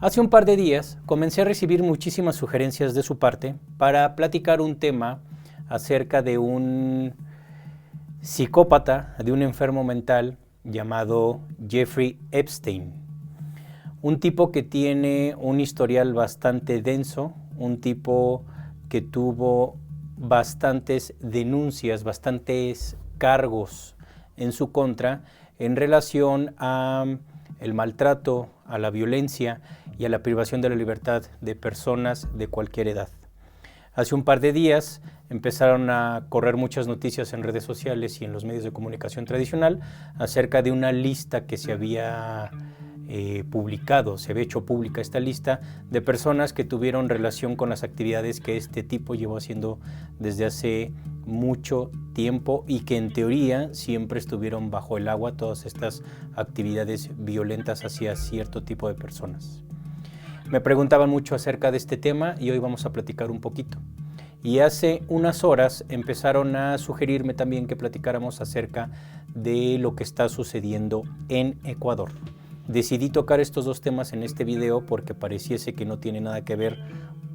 Hace un par de días comencé a recibir muchísimas sugerencias de su parte para platicar un tema acerca de un psicópata, de un enfermo mental llamado Jeffrey Epstein. Un tipo que tiene un historial bastante denso, un tipo que tuvo bastantes denuncias, bastantes cargos en su contra en relación a el maltrato, a la violencia y a la privación de la libertad de personas de cualquier edad. Hace un par de días empezaron a correr muchas noticias en redes sociales y en los medios de comunicación tradicional acerca de una lista que se había publicado, se había hecho pública esta lista de personas que tuvieron relación con las actividades que este tipo llevó haciendo desde hace mucho tiempo y que en teoría siempre estuvieron bajo el agua, todas estas actividades violentas hacia cierto tipo de personas. Me preguntaban mucho acerca de este tema y hoy vamos a platicar un poquito. Y hace unas horas empezaron a sugerirme también que platicáramos acerca de lo que está sucediendo en Ecuador. Decidí tocar estos dos temas en este video porque pareciese que no tiene nada que ver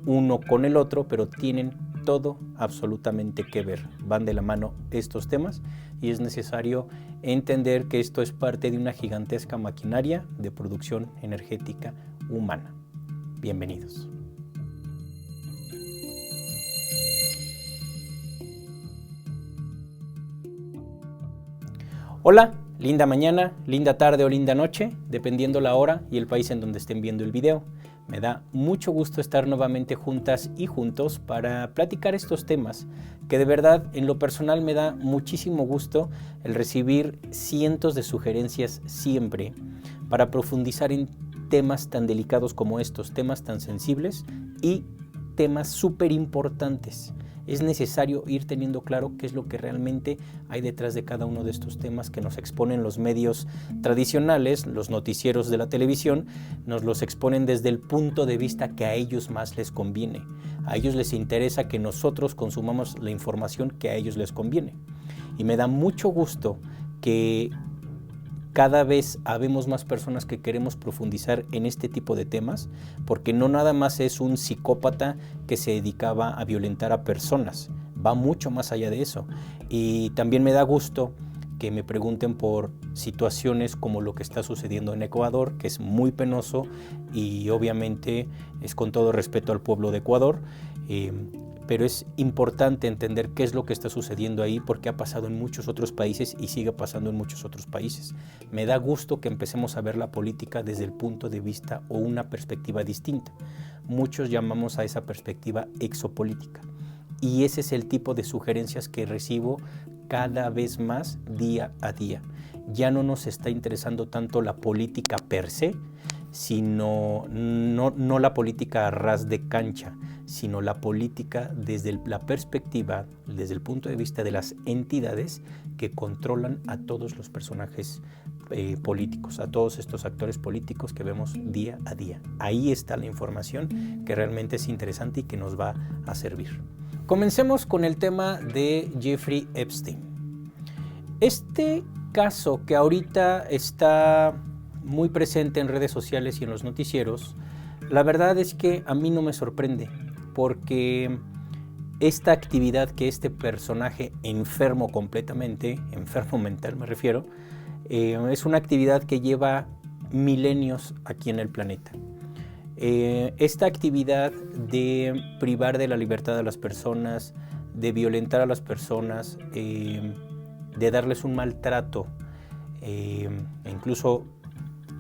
uno con el otro, pero tienen todo absolutamente que ver. Van de la mano estos temas y es necesario entender que esto es parte de una gigantesca maquinaria de producción energética humana. Bienvenidos. Hola, linda mañana, linda tarde o linda noche, dependiendo la hora y el país en donde estén viendo el video. Me da mucho gusto estar nuevamente juntas y juntos para platicar estos temas que de verdad en lo personal me da muchísimo gusto el recibir cientos de sugerencias siempre para profundizar en temas tan delicados como estos, temas tan sensibles y temas súper importantes. Es necesario ir teniendo claro qué es lo que realmente hay detrás de cada uno de estos temas que nos exponen los medios tradicionales, los noticieros de la televisión, nos los exponen desde el punto de vista que a ellos más les conviene. A ellos les interesa que nosotros consumamos la información que a ellos les conviene. Y me da mucho gusto que cada vez habemos más personas que queremos profundizar en este tipo de temas, porque no nada más es un psicópata que se dedicaba a violentar a personas, va mucho más allá de eso. Y también me da gusto que me pregunten por situaciones como lo que está sucediendo en Ecuador, que es muy penoso y obviamente es con todo respeto al pueblo de Ecuador, pero es importante entender qué es lo que está sucediendo ahí porque ha pasado en muchos otros países y sigue pasando en muchos otros países. Me da gusto que empecemos a ver la política desde el punto de vista o una perspectiva distinta. Muchos llamamos a esa perspectiva exopolítica y ese es el tipo de sugerencias que recibo cada vez más día a día. Ya no nos está interesando tanto la política per se, sino no la política a ras de cancha, sino la política desde la perspectiva, desde el punto de vista de las entidades que controlan a todos los personajes políticos, a todos estos actores políticos que vemos día a día. Ahí está la información que realmente es interesante y que nos va a servir. Comencemos con el tema de Jeffrey Epstein. Este caso que ahorita está muy presente en redes sociales y en los noticieros, la verdad es que a mí no me sorprende, porque esta actividad que este personaje enfermo completamente, enfermo mental me refiero, es una actividad que lleva milenios aquí en el planeta. Esta actividad de privar de la libertad a las personas, de violentar a las personas, de darles un maltrato, e incluso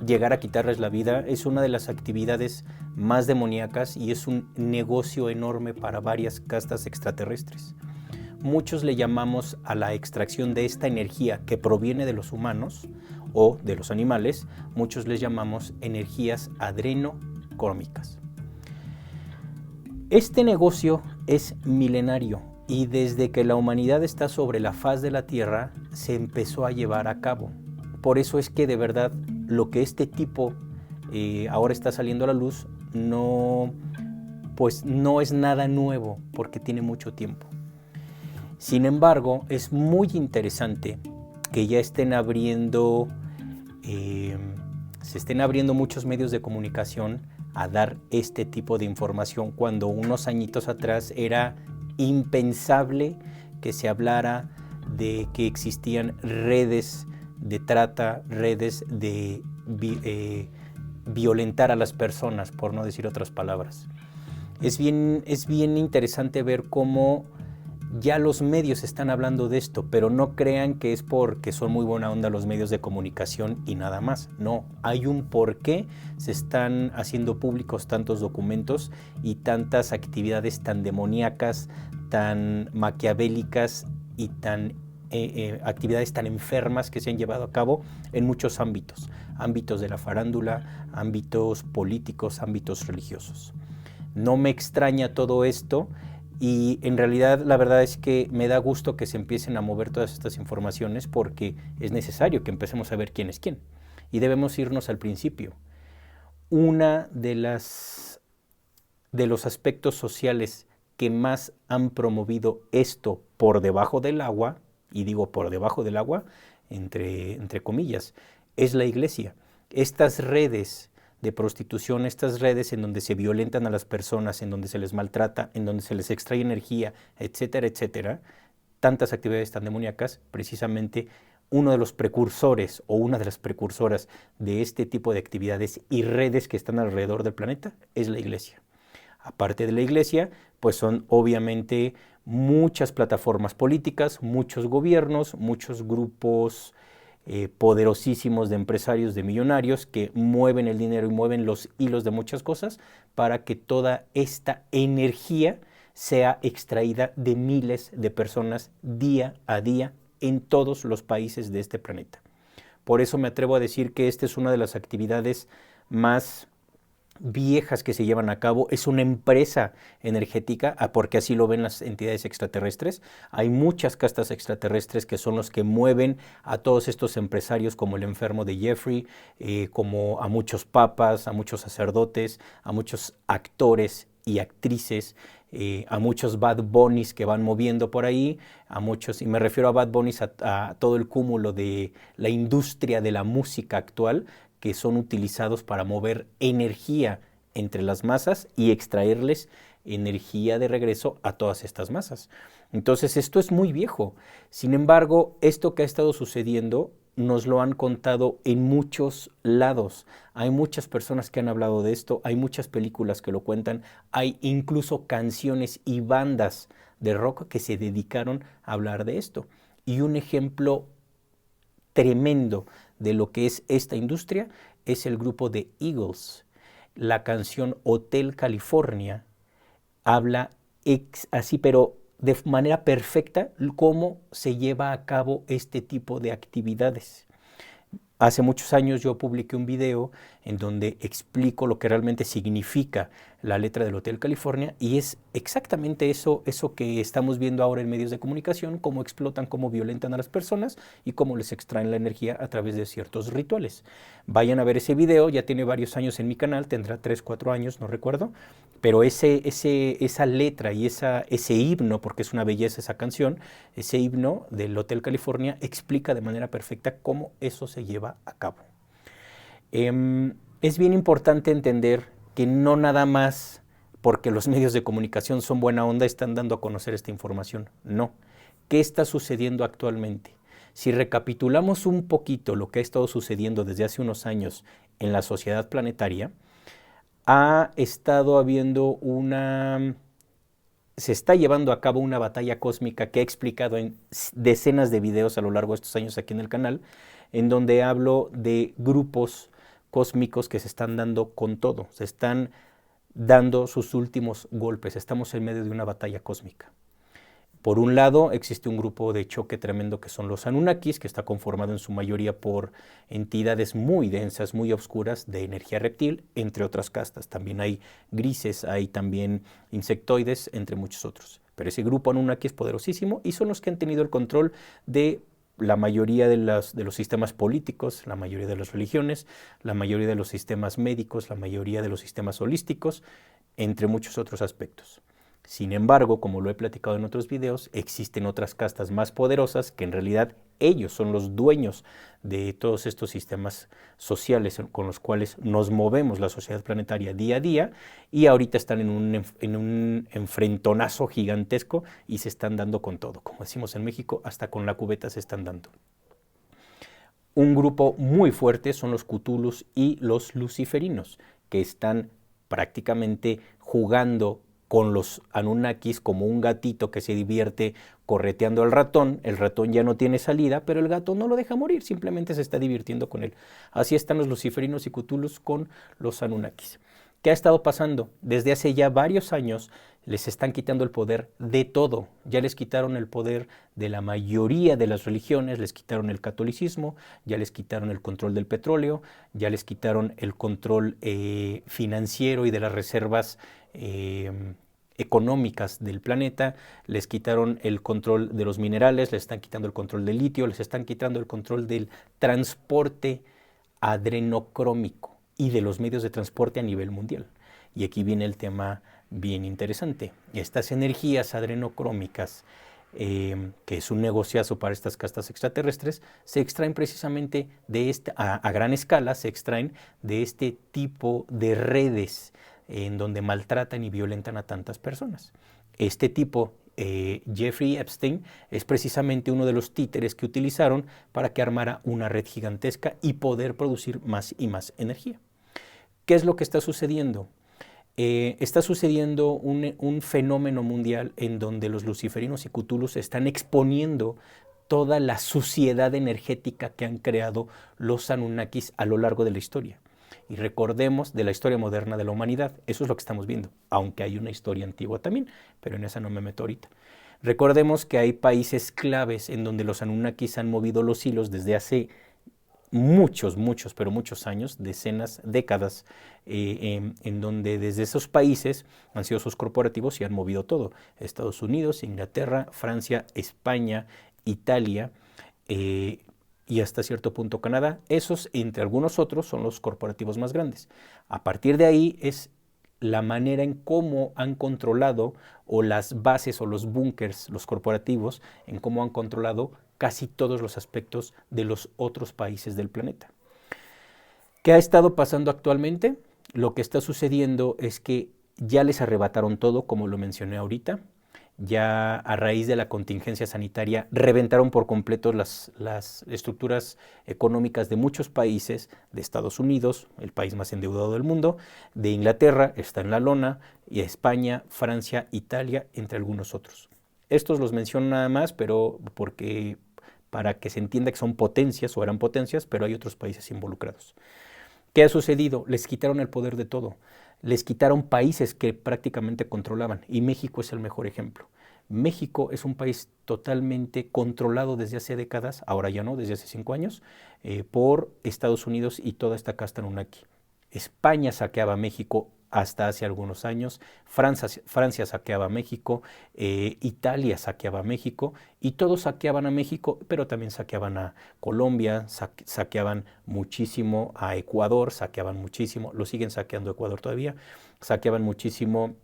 llegar a quitarles la vida, es una de las actividades más demoníacas y es un negocio enorme para varias castas extraterrestres. Muchos le llamamos a la extracción de esta energía que proviene de los humanos o de los animales, muchos les llamamos energías adrenocrómicas. Este negocio es milenario y desde que la humanidad está sobre la faz de la Tierra se empezó a llevar a cabo. Por eso es que de verdad lo que este tipo ahora está saliendo a la luz no es nada nuevo porque tiene mucho tiempo. Sin embargo, es muy interesante que ya estén abriendo se estén abriendo muchos medios de comunicación a dar este tipo de información cuando unos añitos atrás era impensable que se hablara de que existían redes de trata, redes de violentar a las personas, por no decir otras palabras. Es bien interesante ver cómo ya los medios están hablando de esto, pero no crean que es porque son muy buena onda los medios de comunicación y nada más. No, hay un porqué se están haciendo públicos tantos documentos y tantas actividades tan demoníacas, tan maquiavélicas y actividades tan enfermas que se han llevado a cabo en muchos ámbitos. Ámbitos de la farándula, ámbitos políticos, ámbitos religiosos. No me extraña todo esto. Y en realidad la verdad es que me da gusto que se empiecen a mover todas estas informaciones porque es necesario que empecemos a ver quién es quién. Y debemos irnos al principio. Una de los aspectos sociales que más han promovido esto por debajo del agua, y digo por debajo del agua, entre comillas, es la iglesia. Estas redes de prostitución, estas redes en donde se violentan a las personas, en donde se les maltrata, en donde se les extrae energía, etcétera, etcétera, tantas actividades tan demoníacas, precisamente uno de los precursores o una de las precursoras de este tipo de actividades y redes que están alrededor del planeta es la iglesia. Aparte de la iglesia, pues son obviamente muchas plataformas políticas, muchos gobiernos, muchos grupos poderosísimos de empresarios, de millonarios que mueven el dinero y mueven los hilos de muchas cosas para que toda esta energía sea extraída de miles de personas día a día en todos los países de este planeta. Por eso me atrevo a decir que esta es una de las actividades más viejas que se llevan a cabo, es una empresa energética, porque así lo ven las entidades extraterrestres. Hay muchas castas extraterrestres que son los que mueven a todos estos empresarios como el enfermo de Jeffrey, como a muchos papas, a muchos sacerdotes, a muchos actores y actrices, a muchos Bad Bunnies que van moviendo por ahí, a muchos, y me refiero a Bad Bunnies a todo el cúmulo de la industria de la música actual, que son utilizados para mover energía entre las masas y extraerles energía de regreso a todas estas masas. Entonces esto es muy viejo. Sin embargo, esto que ha estado sucediendo nos lo han contado en muchos lados. Hay muchas personas que han hablado de esto, hay muchas películas que lo cuentan, hay incluso canciones y bandas de rock que se dedicaron a hablar de esto. Y un ejemplo tremendo de lo que es esta industria es el grupo de Eagles. La canción Hotel California habla así, pero de manera perfecta, cómo se lleva a cabo este tipo de actividades. Hace muchos años yo publiqué un video en donde explico lo que realmente significa la letra del Hotel California y es exactamente eso que estamos viendo ahora en medios de comunicación, cómo explotan, cómo violentan a las personas y cómo les extraen la energía a través de ciertos rituales. Vayan a ver ese video, ya tiene varios años en mi canal, tendrá 3, 4 años, no recuerdo, pero esa letra y ese himno, porque es una belleza esa canción, ese himno del Hotel California explica de manera perfecta cómo eso se lleva a cabo. Es bien importante entender que no nada más porque los medios de comunicación son buena onda están dando a conocer esta información. No. ¿Qué está sucediendo actualmente? Si recapitulamos un poquito lo que ha estado sucediendo desde hace unos años en la sociedad planetaria, ha estado habiendo se está llevando a cabo una batalla cósmica que he explicado en decenas de videos a lo largo de estos años aquí en el canal, en donde hablo de grupos cósmicos que se están dando con todo, se están dando sus últimos golpes, estamos en medio de una batalla cósmica. Por un lado, existe un grupo de choque tremendo que son los Anunnakis, que está conformado en su mayoría por entidades muy densas, muy oscuras de energía reptil, entre otras castas. También hay grises, hay también insectoides, entre muchos otros. Pero ese grupo Anunnaki es poderosísimo y son los que han tenido el control de la mayoría de los sistemas políticos, la mayoría de las religiones, la mayoría de los sistemas médicos, la mayoría de los sistemas holísticos, entre muchos otros aspectos. Sin embargo, como lo he platicado en otros videos, existen otras castas más poderosas que en realidad ellos son los dueños de todos estos sistemas sociales con los cuales nos movemos la sociedad planetaria día a día, y ahorita están en un enfrentonazo gigantesco y se están dando con todo. Como decimos en México, hasta con la cubeta se están dando. Un grupo muy fuerte son los Cthulhus y los luciferinos, que están prácticamente jugando con los Anunnakis como un gatito que se divierte correteando al ratón. El ratón ya no tiene salida, pero el gato no lo deja morir, simplemente se está divirtiendo con él. Así están los luciferinos y Cthulhus con los Anunnakis. ¿Qué ha estado pasando? Desde hace ya varios años les están quitando el poder de todo. Ya les quitaron el poder de la mayoría de las religiones, les quitaron el catolicismo, ya les quitaron el control del petróleo, ya les quitaron el control financiero y de las reservas económicas del planeta, les quitaron el control de los minerales, les están quitando el control del litio, les están quitando el control del transporte adrenocrómico y de los medios de transporte a nivel mundial. Y aquí viene el tema bien interesante. Estas energías adrenocrómicas, que es un negociazo para estas castas extraterrestres, se extraen precisamente de a gran escala, se extraen de este tipo de redes en donde maltratan y violentan a tantas personas. Este tipo, Jeffrey Epstein, es precisamente uno de los títeres que utilizaron para que armara una red gigantesca y poder producir más y más energía. ¿Qué es lo que está sucediendo? Está sucediendo un fenómeno mundial en donde los luciferinos y Cthulhus están exponiendo toda la suciedad energética que han creado los Anunnakis a lo largo de la historia. Y recordemos de la historia moderna de la humanidad, eso es lo que estamos viendo, aunque hay una historia antigua también, pero en esa no me meto ahorita. Recordemos que hay países claves en donde los Anunnakis han movido los hilos desde hace muchos años, decenas, décadas, en donde desde esos países han sido sus corporativos y han movido todo. Estados Unidos, Inglaterra, Francia, España, Italia, y hasta cierto punto Canadá. Esos, entre algunos otros, son los corporativos más grandes. A partir de ahí es la manera en cómo han controlado, o las bases o los búnkers, los corporativos, en cómo han controlado casi todos los aspectos de los otros países del planeta. ¿Qué ha estado pasando actualmente? Lo que está sucediendo es que ya les arrebataron todo, como lo mencioné ahorita. Ya a raíz de la contingencia sanitaria reventaron por completo las estructuras económicas de muchos países, de Estados Unidos, el país más endeudado del mundo, de Inglaterra, está en la lona, y España, Francia, Italia, entre algunos otros. Estos los menciono nada más, pero para que se entienda que son potencias o eran potencias, pero hay otros países involucrados. ¿Qué ha sucedido? Les quitaron el poder de todo. Les quitaron países que prácticamente controlaban, y México es el mejor ejemplo. México es un país totalmente controlado desde hace décadas, ahora ya no, desde hace 5 años, por Estados Unidos y toda esta casta Anunnaki. España saqueaba a México hasta hace algunos años, Francia saqueaba a México, Italia saqueaba a México, y todos saqueaban a México, pero también saqueaban a Colombia, saqueaban muchísimo a Ecuador, saqueaban muchísimo, lo siguen saqueando Ecuador todavía, saqueaban muchísimo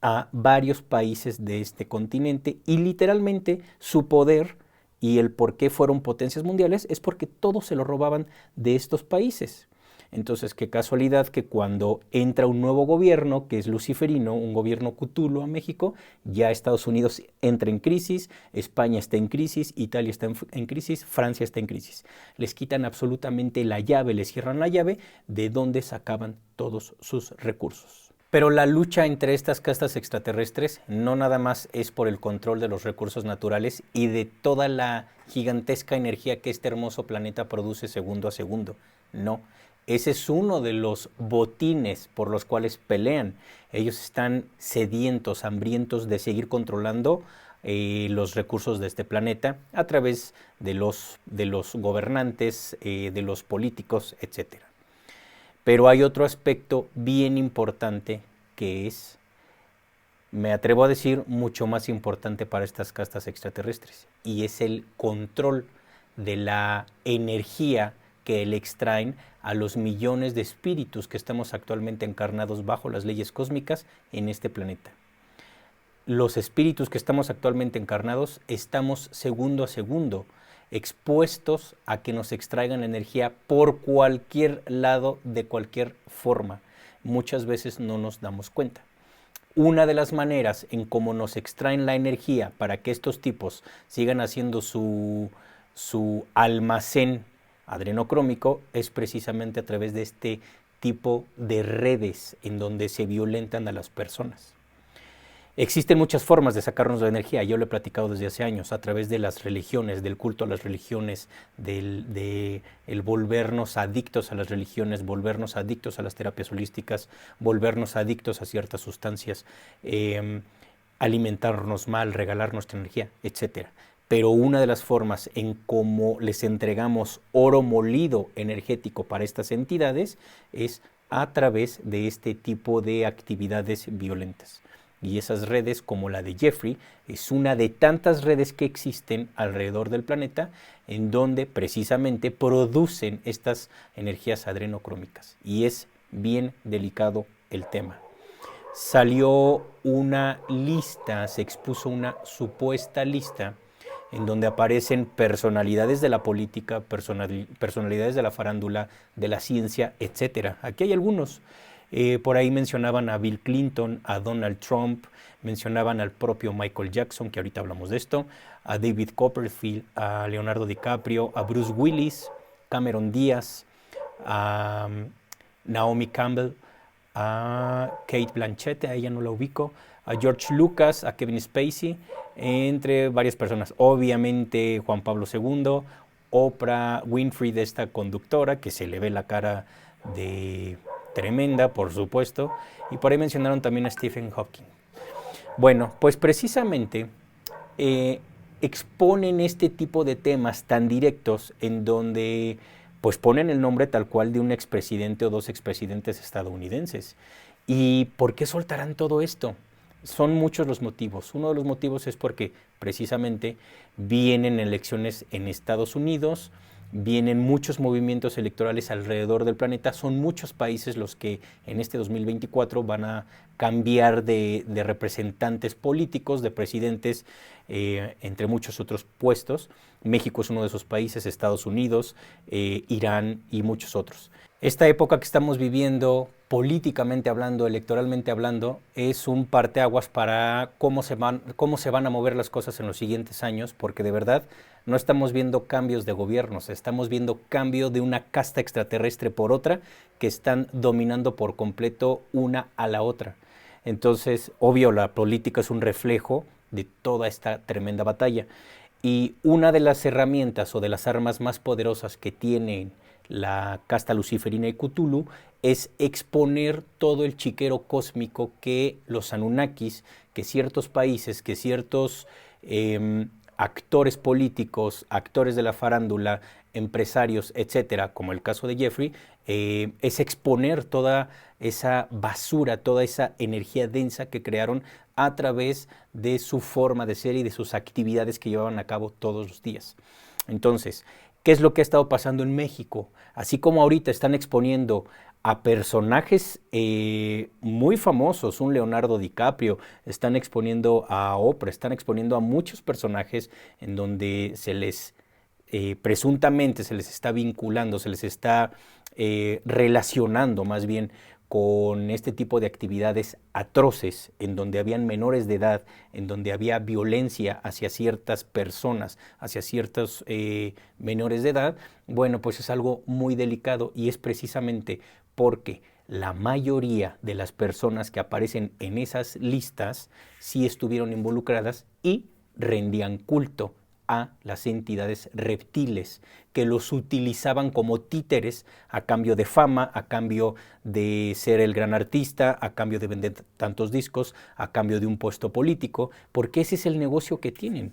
a varios países de este continente, y literalmente su poder y el por qué fueron potencias mundiales es porque todo se lo robaban de estos países. Entonces, qué casualidad que cuando entra un nuevo gobierno, que es luciferino, un gobierno Cthulhu a México, ya Estados Unidos entra en crisis, España está en crisis, Italia está en crisis, Francia está en crisis. Les quitan absolutamente la llave, les cierran la llave de donde sacaban todos sus recursos. Pero la lucha entre estas castas extraterrestres no nada más es por el control de los recursos naturales y de toda la gigantesca energía que este hermoso planeta produce segundo a segundo. No, ese es uno de los botines por los cuales pelean. Ellos están sedientos, hambrientos de seguir controlando los recursos de este planeta a través de los gobernantes, de los políticos, etc. Pero hay otro aspecto bien importante que es, me atrevo a decir, mucho más importante para estas castas extraterrestres, y es el control de la energía que le extraen a los millones de espíritus que estamos actualmente encarnados bajo las leyes cósmicas en este planeta. los espíritus que estamos actualmente encarnados estamos segundo a segundo expuestos a que nos extraigan energía por cualquier lado, de cualquier forma. Muchas veces no nos damos cuenta. Una de las maneras en cómo nos extraen la energía para que estos tipos sigan haciendo su almacén adrenocrómico es precisamente a través de este tipo de redes en donde se violentan a las personas. Existen muchas formas de sacarnos la energía, yo lo he platicado desde hace años, a través de las religiones, del culto a las religiones, el volvernos adictos a las religiones, volvernos adictos a las terapias holísticas, volvernos adictos a ciertas sustancias, alimentarnos mal, regalar nuestra energía, etc. Pero una de las formas en cómo les entregamos oro molido energético para estas entidades es a través de este tipo de actividades violentas. Y esas redes, como la de Jeffrey, es una de tantas redes que existen alrededor del planeta en donde precisamente producen estas energías adrenocrómicas. Y es bien delicado el tema. Salió una lista, se expuso una supuesta lista en donde aparecen personalidades de la política, personalidades de la farándula, de la ciencia, etc. Aquí hay algunos. Por ahí mencionaban a Bill Clinton, a Donald Trump, mencionaban al propio Michael Jackson, que ahorita hablamos de esto, a David Copperfield, a Leonardo DiCaprio, a Bruce Willis, Cameron Díaz, a Naomi Campbell, a Kate Blanchett, a ella no la ubico, a George Lucas, a Kevin Spacey, entre varias personas. Obviamente Juan Pablo II, Oprah Winfrey, esta conductora, que se le ve la cara de tremenda, por supuesto, y por ahí mencionaron también a Stephen Hawking. Bueno, pues precisamente exponen este tipo de temas tan directos en donde pues ponen el nombre tal cual de un expresidente o dos expresidentes estadounidenses. ¿Y por qué soltarán todo esto? Son muchos los motivos. Uno de los motivos es porque precisamente vienen elecciones en Estados Unidos, vienen muchos movimientos electorales alrededor del planeta, son muchos países los que en este 2024 van a cambiar de representantes políticos, de presidentes, entre muchos otros puestos. México es uno de esos países, Estados Unidos, Irán y muchos otros. Esta época que estamos viviendo, políticamente hablando, electoralmente hablando, es un parteaguas para cómo se van a mover las cosas en los siguientes años, porque de verdad no estamos viendo cambios de gobiernos, estamos viendo cambio de una casta extraterrestre por otra que están dominando por completo una a la otra. Entonces, obvio, la política es un reflejo de toda esta tremenda batalla. Y una de las herramientas o de las armas más poderosas que tienen la casta luciferina y Cthulhu es exponer todo el chiquero cósmico que los Anunnakis, que ciertos países, que ciertos actores políticos, actores de la farándula, empresarios, etcétera, como el caso de Jeffrey, es exponer toda esa basura, toda esa energía densa que crearon a través de su forma de ser y de sus actividades que llevaban a cabo todos los días. Entonces, ¿qué es lo que ha estado pasando en México? Así como ahorita están exponiendo a personajes muy famosos, un Leonardo DiCaprio, están exponiendo a Oprah, están exponiendo a muchos personajes en donde se les presuntamente se les está vinculando, se les está relacionando más bien con este tipo de actividades atroces en donde habían menores de edad, en donde había violencia hacia ciertas personas, hacia ciertos menores de edad. Bueno, pues es algo muy delicado y es precisamente porque la mayoría de las personas que aparecen en esas listas sí estuvieron involucradas y rendían culto a las entidades reptiles que los utilizaban como títeres a cambio de fama, a cambio de ser el gran artista, a cambio de vender tantos discos, a cambio de un puesto político, porque ese es el negocio que tienen.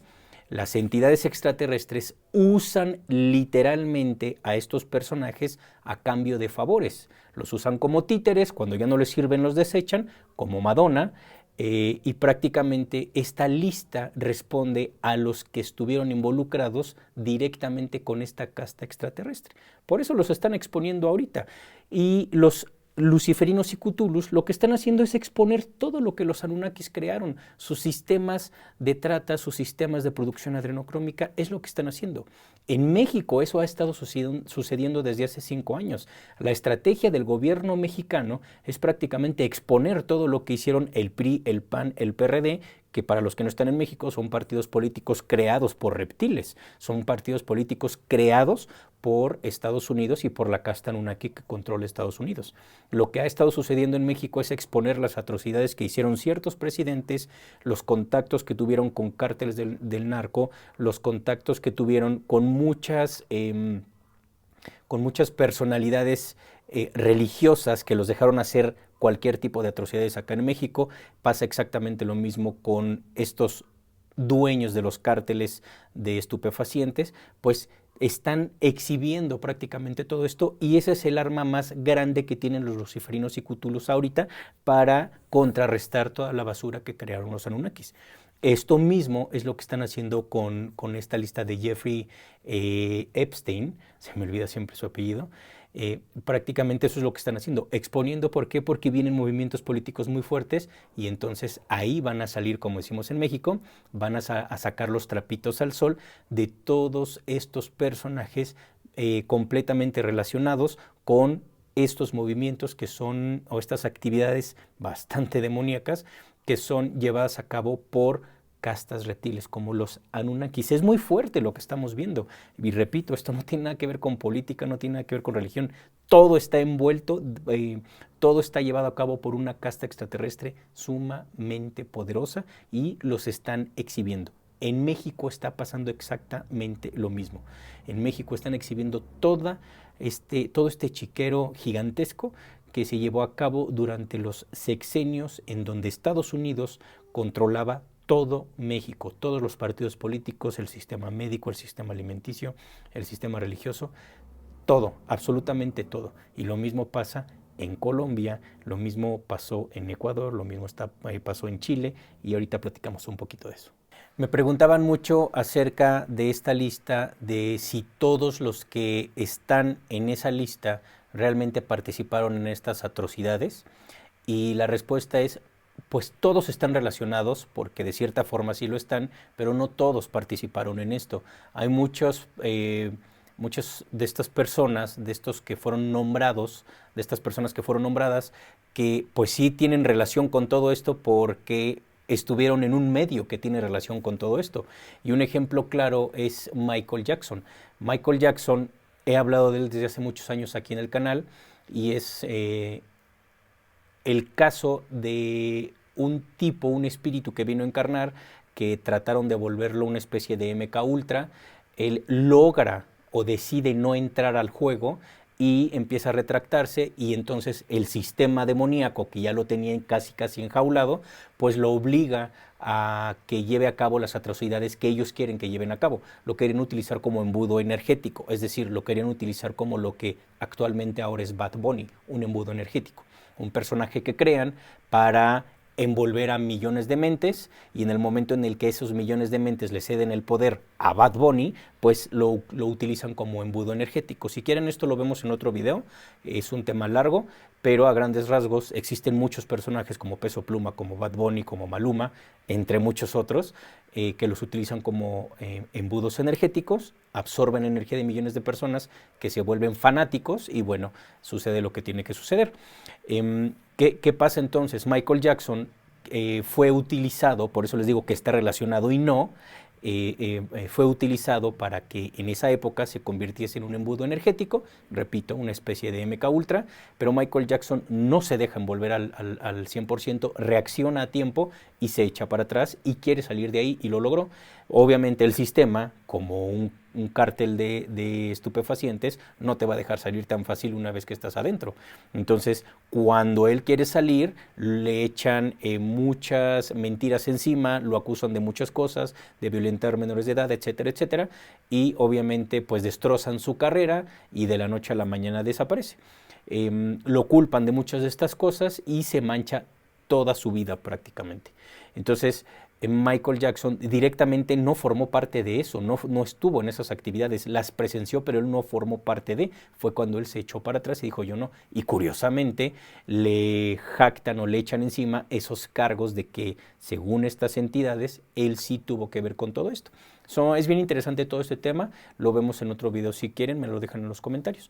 Las entidades extraterrestres usan literalmente a estos personajes a cambio de favores. Los usan como títeres, cuando ya no les sirven los desechan, como Madonna, y prácticamente esta lista responde a los que estuvieron involucrados directamente con esta casta extraterrestre. Por eso los están exponiendo ahorita. Y los luciferinos y cthulhus lo que están haciendo es exponer todo lo que los Anunnakis crearon, sus sistemas de trata, sus sistemas de producción adrenocrómica, es lo que están haciendo. En México eso ha estado sucediendo desde hace 5 años. La estrategia del gobierno mexicano es prácticamente exponer todo lo que hicieron el PRI, el PAN, el PRD, que para los que no están en México son partidos políticos creados por reptiles, son partidos políticos creados por Estados Unidos y por la casta Anunnaki que controla Estados Unidos. Lo que ha estado sucediendo en México es exponer las atrocidades que hicieron ciertos presidentes, los contactos que tuvieron con cárteles del narco, los contactos que tuvieron con muchas personalidades religiosas que los dejaron hacer cualquier tipo de atrocidades acá en México. Pasa exactamente lo mismo con estos dueños de los cárteles de estupefacientes, pues están exhibiendo prácticamente todo esto y ese es el arma más grande que tienen los luciferinos y cthulhus ahorita para contrarrestar toda la basura que crearon los Anunnakis. Esto mismo es lo que están haciendo con esta lista de Jeffrey Epstein, se me olvida siempre su apellido. Prácticamente eso es lo que están haciendo, exponiendo. ¿Por qué? Porque vienen movimientos políticos muy fuertes y entonces ahí van a salir, como decimos en México, van a sacar los trapitos al sol de todos estos personajes completamente relacionados con estos movimientos que son, o estas actividades bastante demoníacas, que son llevadas a cabo por castas reptiles como los Anunnakis. Es muy fuerte lo que estamos viendo. Y repito, esto no tiene nada que ver con política, no tiene nada que ver con religión. Todo está envuelto, todo está llevado a cabo por una casta extraterrestre sumamente poderosa y los están exhibiendo. En México está pasando exactamente lo mismo. En México están exhibiendo todo este chiquero gigantesco que se llevó a cabo durante los sexenios en donde Estados Unidos controlaba todo México, todos los partidos políticos, el sistema médico, el sistema alimenticio, el sistema religioso, todo, absolutamente todo. Y lo mismo pasa en Colombia, lo mismo pasó en Ecuador, lo mismo pasó en Chile y ahorita platicamos un poquito de eso. Me preguntaban mucho acerca de esta lista, de si todos los que están en esa lista realmente participaron en estas atrocidades, y la respuesta es, pues todos están relacionados, porque de cierta forma sí lo están, pero no todos participaron en esto. Hay muchos de estas personas, de estos que fueron nombrados, de estas personas que fueron nombradas, que pues sí tienen relación con todo esto porque estuvieron en un medio que tiene relación con todo esto. Y un ejemplo claro es Michael Jackson. Michael Jackson, he hablado de él desde hace muchos años aquí en el canal, y es el caso de un espíritu que vino a encarnar, que trataron de volverlo una especie de MK Ultra. Él logra o decide no entrar al juego y empieza a retractarse, y entonces el sistema demoníaco, que ya lo tenía casi enjaulado, pues lo obliga a que lleve a cabo las atrocidades que ellos quieren que lleven a cabo. Lo querían utilizar como embudo energético, es decir, lo querían utilizar como lo que actualmente ahora es Bad Bunny, un embudo energético, un personaje que crean para envolver a millones de mentes, y en el momento en el que esos millones de mentes le ceden el poder a Bad Bunny, pues lo utilizan como embudo energético. Si quieren, esto lo vemos en otro video, es un tema largo, pero a grandes rasgos existen muchos personajes como Peso Pluma, como Bad Bunny, como Maluma, entre muchos otros, que los utilizan como embudos energéticos, absorben energía de millones de personas que se vuelven fanáticos, y bueno, sucede lo que tiene que suceder. ¿Qué pasa entonces? Michael Jackson fue utilizado, por eso les digo que está relacionado y no, fue utilizado para que en esa época se convirtiese en un embudo energético, repito, una especie de MK Ultra, pero Michael Jackson no se deja envolver al 100%, reacciona a tiempo y se echa para atrás y quiere salir de ahí, y lo logró. Obviamente el sistema, como un cártel de estupefacientes, no te va a dejar salir tan fácil una vez que estás adentro. Entonces, cuando él quiere salir, le echan muchas mentiras encima, lo acusan de muchas cosas, de violentar menores de edad, etcétera, etcétera, y obviamente pues destrozan su carrera y de la noche a la mañana desaparece. Lo culpan de muchas de estas cosas y se mancha toda su vida prácticamente. Entonces, Michael Jackson directamente no formó parte de eso, no estuvo en esas actividades, las presenció, pero él no formó parte de, fue cuando él se echó para atrás y dijo yo no, y curiosamente le jactan o le echan encima esos cargos de que según estas entidades, él sí tuvo que ver con todo esto. Es bien interesante todo este tema, lo vemos en otro video si quieren, me lo dejan en los comentarios.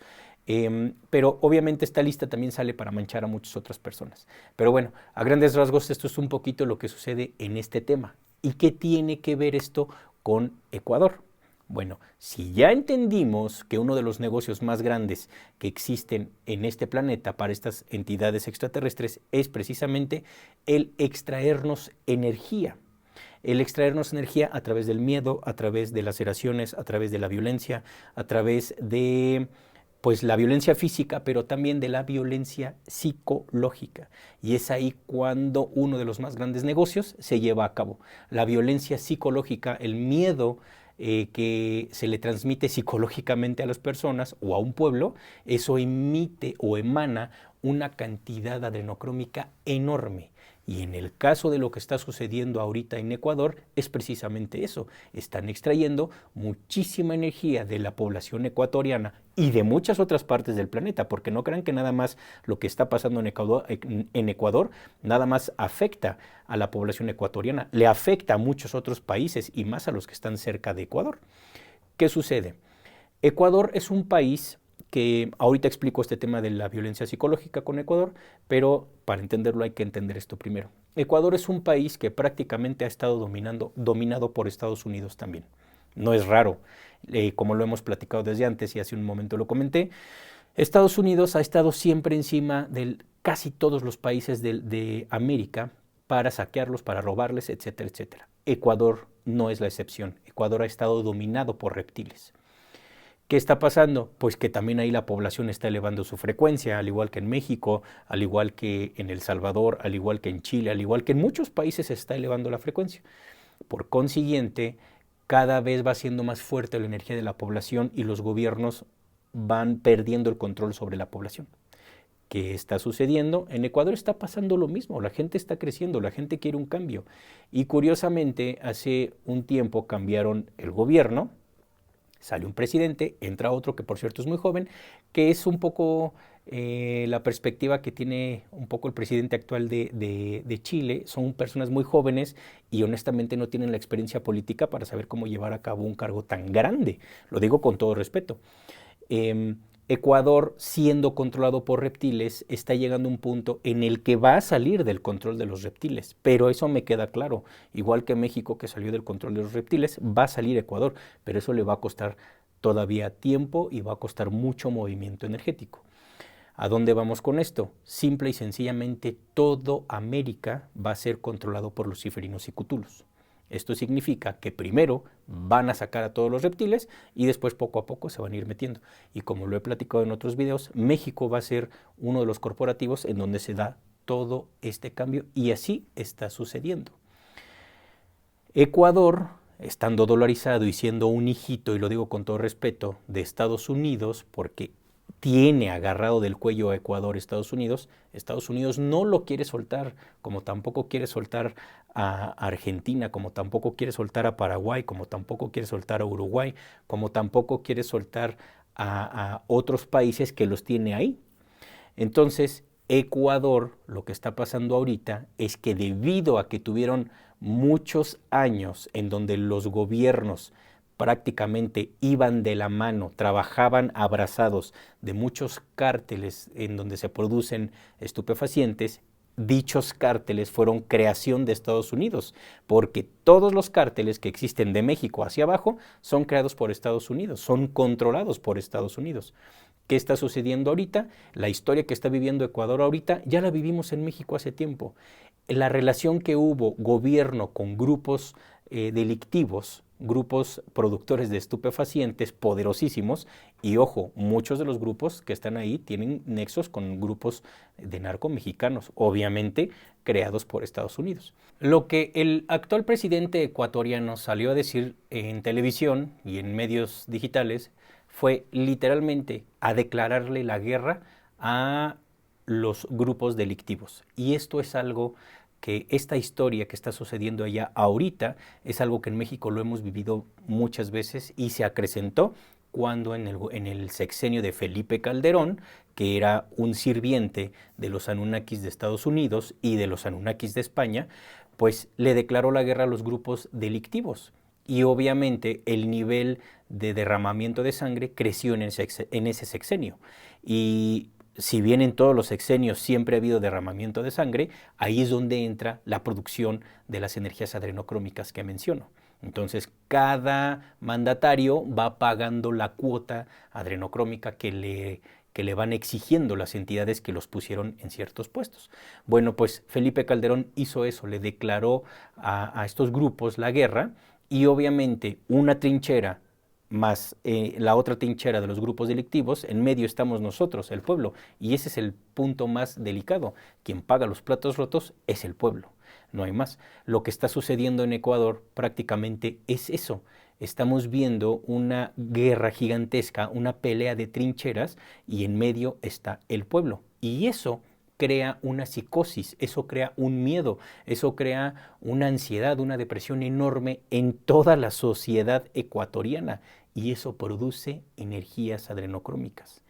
Pero obviamente esta lista también sale para manchar a muchas otras personas. Pero bueno, a grandes rasgos esto es un poquito lo que sucede en este tema. ¿Y qué tiene que ver esto con Ecuador? Bueno, si ya entendimos que uno de los negocios más grandes que existen en este planeta para estas entidades extraterrestres es precisamente el extraernos energía. El extraernos energía a través del miedo, a través de laceraciones, a través de la violencia, a través de pues la violencia física, pero también de la violencia psicológica. Y es ahí cuando uno de los más grandes negocios se lleva a cabo. La violencia psicológica, el miedo que se le transmite psicológicamente a las personas o a un pueblo, eso emite o emana una cantidad adrenocrómica enorme. Y en el caso de lo que está sucediendo ahorita en Ecuador, es precisamente eso. Están extrayendo muchísima energía de la población ecuatoriana y de muchas otras partes del planeta, porque no crean que nada más lo que está pasando en Ecuador nada más afecta a la población ecuatoriana, le afecta a muchos otros países y más a los que están cerca de Ecuador. ¿Qué sucede? Ecuador es un país que ahorita explico este tema de la violencia psicológica con Ecuador, pero para entenderlo hay que entender esto primero. Ecuador es un país que prácticamente ha estado dominado por Estados Unidos también. No es raro, como lo hemos platicado desde antes y hace un momento lo comenté, Estados Unidos ha estado siempre encima de casi todos los países de América para saquearlos, para robarles, etcétera, etcétera. Ecuador no es la excepción. Ecuador ha estado dominado por reptiles. ¿Qué está pasando? Pues que también ahí la población está elevando su frecuencia, al igual que en México, al igual que en El Salvador, al igual que en Chile, al igual que en muchos países se está elevando la frecuencia. Por consiguiente, cada vez va siendo más fuerte la energía de la población y los gobiernos van perdiendo el control sobre la población. ¿Qué está sucediendo? En Ecuador está pasando lo mismo, la gente está creciendo, la gente quiere un cambio. Y curiosamente, hace un tiempo cambiaron el gobierno, sale un presidente, entra otro que por cierto es muy joven, que es un poco la perspectiva que tiene un poco el presidente actual de Chile. Son personas muy jóvenes y honestamente no tienen la experiencia política para saber cómo llevar a cabo un cargo tan grande. Lo digo con todo respeto. Ecuador, siendo controlado por reptiles, está llegando a un punto en el que va a salir del control de los reptiles. Pero eso me queda claro. Igual que México, que salió del control de los reptiles, va a salir Ecuador. Pero eso le va a costar todavía tiempo y va a costar mucho movimiento energético. ¿A dónde vamos con esto? Simple y sencillamente, todo América va a ser controlado por luciferinos y cutulos. Esto significa que primero van a sacar a todos los reptiles y después poco a poco se van a ir metiendo. Y como lo he platicado en otros videos, México va a ser uno de los corporativos en donde se da todo este cambio y así está sucediendo. Ecuador, estando dolarizado y siendo un hijito, y lo digo con todo respeto, de Estados Unidos, porque tiene agarrado del cuello a Ecuador Estados Unidos no lo quiere soltar, como tampoco quiere soltar a Argentina, como tampoco quiere soltar a Paraguay, como tampoco quiere soltar a Uruguay, como tampoco quiere soltar a otros países que los tiene ahí. Entonces, Ecuador, lo que está pasando ahorita es que debido a que tuvieron muchos años en donde los gobiernos prácticamente iban de la mano, trabajaban abrazados de muchos cárteles en donde se producen estupefacientes, dichos cárteles fueron creación de Estados Unidos, porque todos los cárteles que existen de México hacia abajo son creados por Estados Unidos, son controlados por Estados Unidos. ¿Qué está sucediendo ahorita? La historia que está viviendo Ecuador ahorita ya la vivimos en México hace tiempo. La relación que hubo gobierno con grupos delictivos, grupos productores de estupefacientes poderosísimos, y ojo, muchos de los grupos que están ahí tienen nexos con grupos de narcomexicanos, obviamente creados por Estados Unidos. Lo que el actual presidente ecuatoriano salió a decir en televisión y en medios digitales fue literalmente a declararle la guerra a los grupos delictivos. Y esto es algo que esta historia que está sucediendo allá ahorita es algo que en México lo hemos vivido muchas veces y se acrecentó cuando en el sexenio de Felipe Calderón, que era un sirviente de los Anunnakis de Estados Unidos y de los Anunnakis de España, pues le declaró la guerra a los grupos delictivos. Y obviamente el nivel de derramamiento de sangre creció en ese sexenio. Y si bien en todos los sexenios siempre ha habido derramamiento de sangre, ahí es donde entra la producción de las energías adrenocrómicas que menciono. Entonces, cada mandatario va pagando la cuota adrenocrómica que le van exigiendo las entidades que los pusieron en ciertos puestos. Bueno, pues Felipe Calderón hizo eso, le declaró a estos grupos la guerra y obviamente una trinchera más la otra trinchera de los grupos delictivos, en medio estamos nosotros, el pueblo, y ese es el punto más delicado. Quien paga los platos rotos es el pueblo, no hay más. Lo que está sucediendo en Ecuador prácticamente es eso. Estamos viendo una guerra gigantesca, una pelea de trincheras, y en medio está el pueblo. Y eso crea una psicosis, eso crea un miedo, eso crea una ansiedad, una depresión enorme en toda la sociedad ecuatoriana y eso produce energías adrenocrómicas.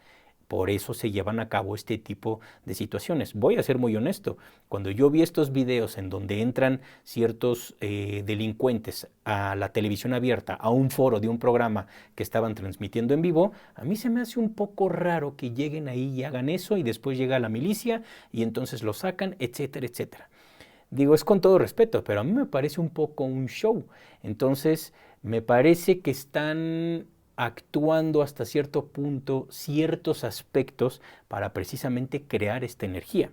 Por eso se llevan a cabo este tipo de situaciones. Voy a ser muy honesto, cuando yo vi estos videos en donde entran ciertos delincuentes a la televisión abierta, a un foro de un programa que estaban transmitiendo en vivo, a mí se me hace un poco raro que lleguen ahí y hagan eso y después llega la milicia y entonces lo sacan, etcétera, etcétera. Digo, es con todo respeto, pero a mí me parece un poco un show. Entonces, me parece que están actuando hasta cierto punto ciertos aspectos para precisamente crear esta energía.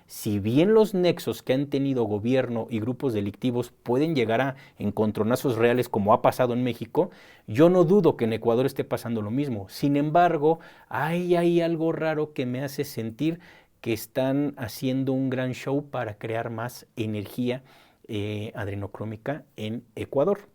Si bien los nexos que han tenido gobierno y grupos delictivos pueden llegar a encontronazos reales como ha pasado en México, yo no dudo que en Ecuador esté pasando lo mismo. Sin embargo, hay algo raro que me hace sentir que están haciendo un gran show para crear más energía adrenocrómica en Ecuador.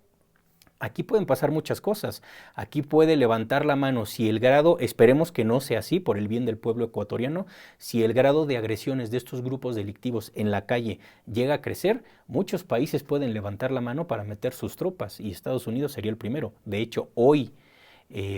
Aquí pueden pasar muchas cosas. Aquí puede levantar la mano si el grado, esperemos que no sea así por el bien del pueblo ecuatoriano, si el grado de agresiones de estos grupos delictivos en la calle llega a crecer, muchos países pueden levantar la mano para meter sus tropas y Estados Unidos sería el primero. De hecho, hoy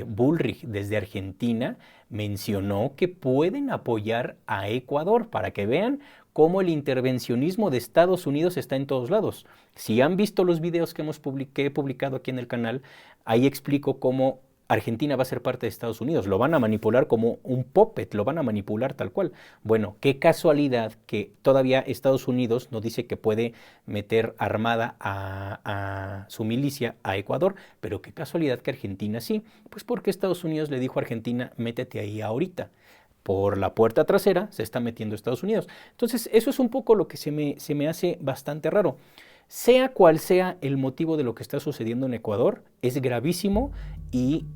Bullrich desde Argentina mencionó que pueden apoyar a Ecuador para que vean cómo el intervencionismo de Estados Unidos está en todos lados. Si han visto los videos que he publicado aquí en el canal, ahí explico cómo Argentina va a ser parte de Estados Unidos, lo van a manipular como un puppet, lo van a manipular tal cual. Bueno, qué casualidad que todavía Estados Unidos no dice que puede meter armada a su milicia a Ecuador, pero qué casualidad que Argentina sí, pues porque Estados Unidos le dijo a Argentina, métete ahí ahorita. Por la puerta trasera se está metiendo Estados Unidos. Entonces, eso es un poco lo que se me hace bastante raro. Sea cual sea el motivo de lo que está sucediendo en Ecuador, es gravísimo y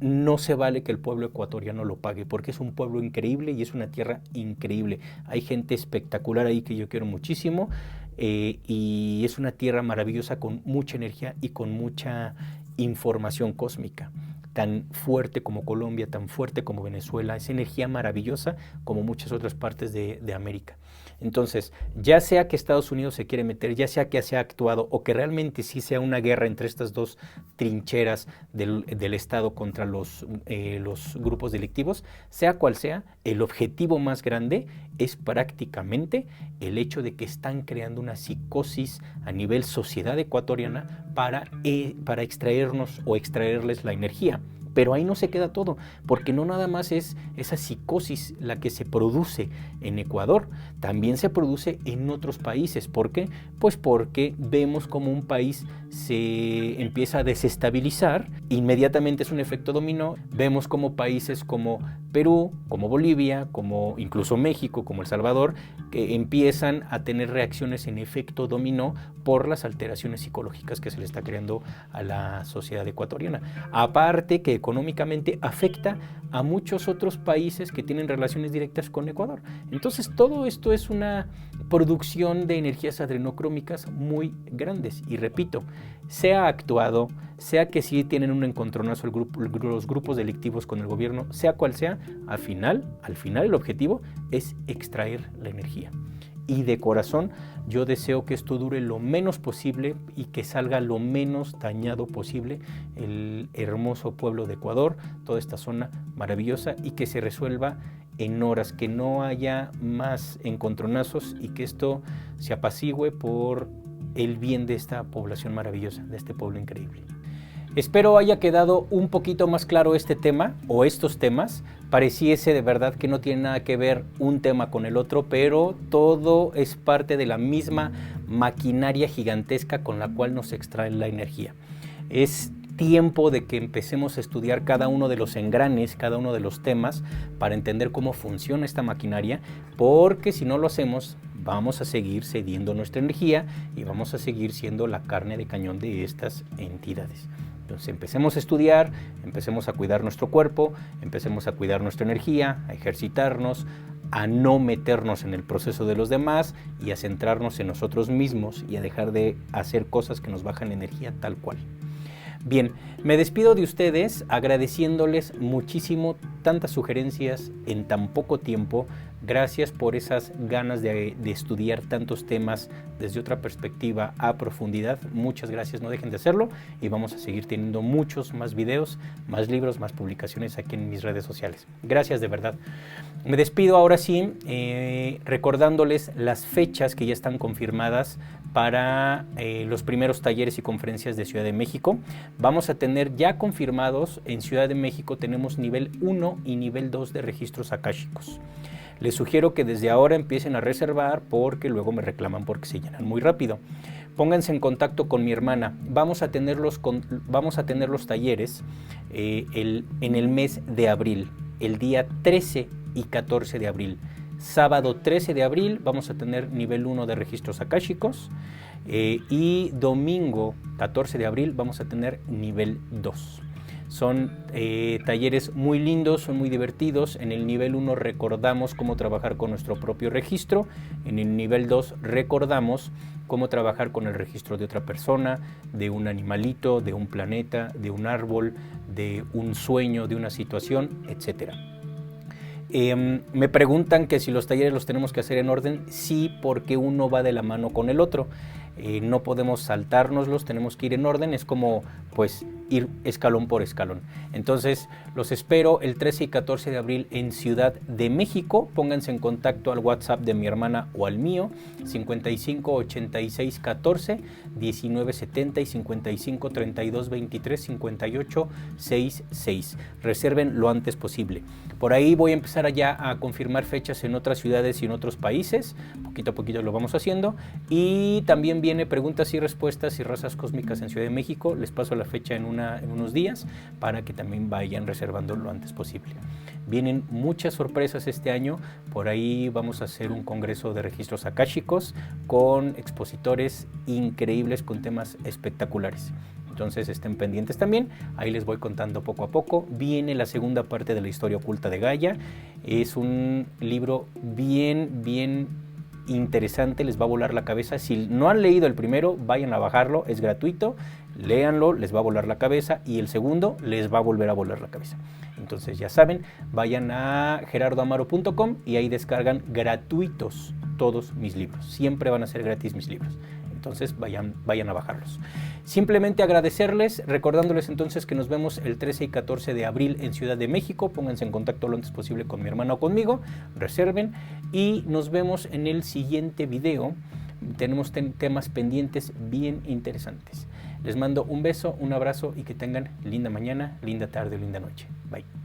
no se vale que el pueblo ecuatoriano lo pague, porque es un pueblo increíble y es una tierra increíble. Hay gente espectacular ahí que yo quiero muchísimo y es una tierra maravillosa con mucha energía y con mucha información cósmica. Tan fuerte como Colombia, tan fuerte como Venezuela, es energía maravillosa como muchas otras partes de América. Entonces, ya sea que Estados Unidos se quiere meter, ya sea que se ha actuado o que realmente sí sea una guerra entre estas dos trincheras del Estado contra los grupos delictivos, sea cual sea, el objetivo más grande es prácticamente el hecho de que están creando una psicosis a nivel sociedad ecuatoriana para extraernos o extraerles la energía. Pero ahí no se queda todo, porque no nada más es esa psicosis la que se produce en Ecuador, también se produce en otros países. ¿Por qué? Pues porque vemos como un país se empieza a desestabilizar, inmediatamente es un efecto dominó, vemos como países como Perú, como Bolivia, como incluso México, como El Salvador, que empiezan a tener reacciones en efecto dominó por las alteraciones psicológicas que se le está creando a la sociedad ecuatoriana. Aparte que económicamente afecta a muchos otros países que tienen relaciones directas con Ecuador. Entonces todo esto es una producción de energías adrenocrómicas muy grandes. Y repito, sea actuado, sea que sí tienen un encontronazo los grupos delictivos con el gobierno, sea cual sea, al final el objetivo es extraer la energía. y de corazón yo deseo que esto dure lo menos posible y que salga lo menos dañado posible el hermoso pueblo de Ecuador, toda esta zona maravillosa, y que se resuelva en horas, que no haya más encontronazos y que esto se apacigüe por el bien de esta población maravillosa, de este pueblo increíble. Espero haya quedado un poquito más claro este tema o estos temas. Pareciese de verdad que no tiene nada que ver un tema con el otro, pero todo es parte de la misma maquinaria gigantesca con la cual nos extrae la energía. Es tiempo de que empecemos a estudiar cada uno de los engranes, cada uno de los temas, para entender cómo funciona esta maquinaria, porque si no lo hacemos, vamos a seguir cediendo nuestra energía y vamos a seguir siendo la carne de cañón de estas entidades. Entonces empecemos a estudiar, empecemos a cuidar nuestro cuerpo, empecemos a cuidar nuestra energía, a ejercitarnos, a no meternos en el proceso de los demás y a centrarnos en nosotros mismos y a dejar de hacer cosas que nos bajan energía tal cual. Bien, me despido de ustedes agradeciéndoles muchísimo tantas sugerencias en tan poco tiempo. Gracias por esas ganas de estudiar tantos temas desde otra perspectiva a profundidad. Muchas gracias, no dejen de hacerlo y vamos a seguir teniendo muchos más videos, más libros, más publicaciones aquí en mis redes sociales. Gracias de verdad. Me despido ahora sí recordándoles las fechas que ya están confirmadas para los primeros talleres y conferencias de Ciudad de México. Vamos a tener ya confirmados en Ciudad de México, tenemos nivel 1 y nivel 2 de registros akáshicos. Les sugiero que desde ahora empiecen a reservar porque luego me reclaman porque se llenan muy rápido. Pónganse en contacto con mi hermana. Vamos a tener los talleres en el mes de abril, el día 13 y 14 de abril. Sábado 13 de abril vamos a tener nivel 1 de registros akáshicos y domingo 14 de abril vamos a tener nivel 2. Son talleres muy lindos, son muy divertidos. En el nivel 1 recordamos cómo trabajar con nuestro propio registro. En el nivel 2 recordamos cómo trabajar con el registro de otra persona, de un animalito, de un planeta, de un árbol, de un sueño, de una situación, etc. Me preguntan que si los talleres los tenemos que hacer en orden. Sí, porque uno va de la mano con el otro. No podemos saltárnoslos, tenemos que ir en orden, es como pues ir escalón por escalón. Entonces los espero el 13 y 14 de abril en Ciudad de México. Pónganse en contacto al WhatsApp de mi hermana o al mío, 55 86 14 19 70 y 55 32 23 58 66. Reserven lo antes posible. Por ahí voy a empezar ya a confirmar fechas en otras ciudades y en otros países. Poquito a poquito lo vamos haciendo. Y también viene preguntas y respuestas y razas cósmicas en Ciudad de México. Les paso la fecha en unos días para que también vayan reservando lo antes posible. Vienen muchas sorpresas este año. Por ahí vamos a hacer un congreso de registros akáshicos con expositores increíbles con temas espectaculares. Entonces estén pendientes también, ahí les voy contando poco a poco. Viene la segunda parte de la historia oculta de Gaia. Es un libro bien interesante, les va a volar la cabeza. Si no han leído el primero, vayan a bajarlo, es gratuito, léanlo, les va a volar la cabeza, y el segundo les va a volver a volar la cabeza. Entonces ya saben, vayan a gerardoamaro.com y ahí descargan gratuitos todos mis libros. Siempre van a ser gratis mis libros. Entonces vayan a bajarlos. Simplemente agradecerles, recordándoles entonces que nos vemos el 13 y 14 de abril en Ciudad de México. Pónganse en contacto lo antes posible con mi hermana o conmigo, reserven y nos vemos en el siguiente video. Tenemos temas pendientes bien interesantes. Les mando un beso, un abrazo y que tengan linda mañana, linda tarde o linda noche. Bye.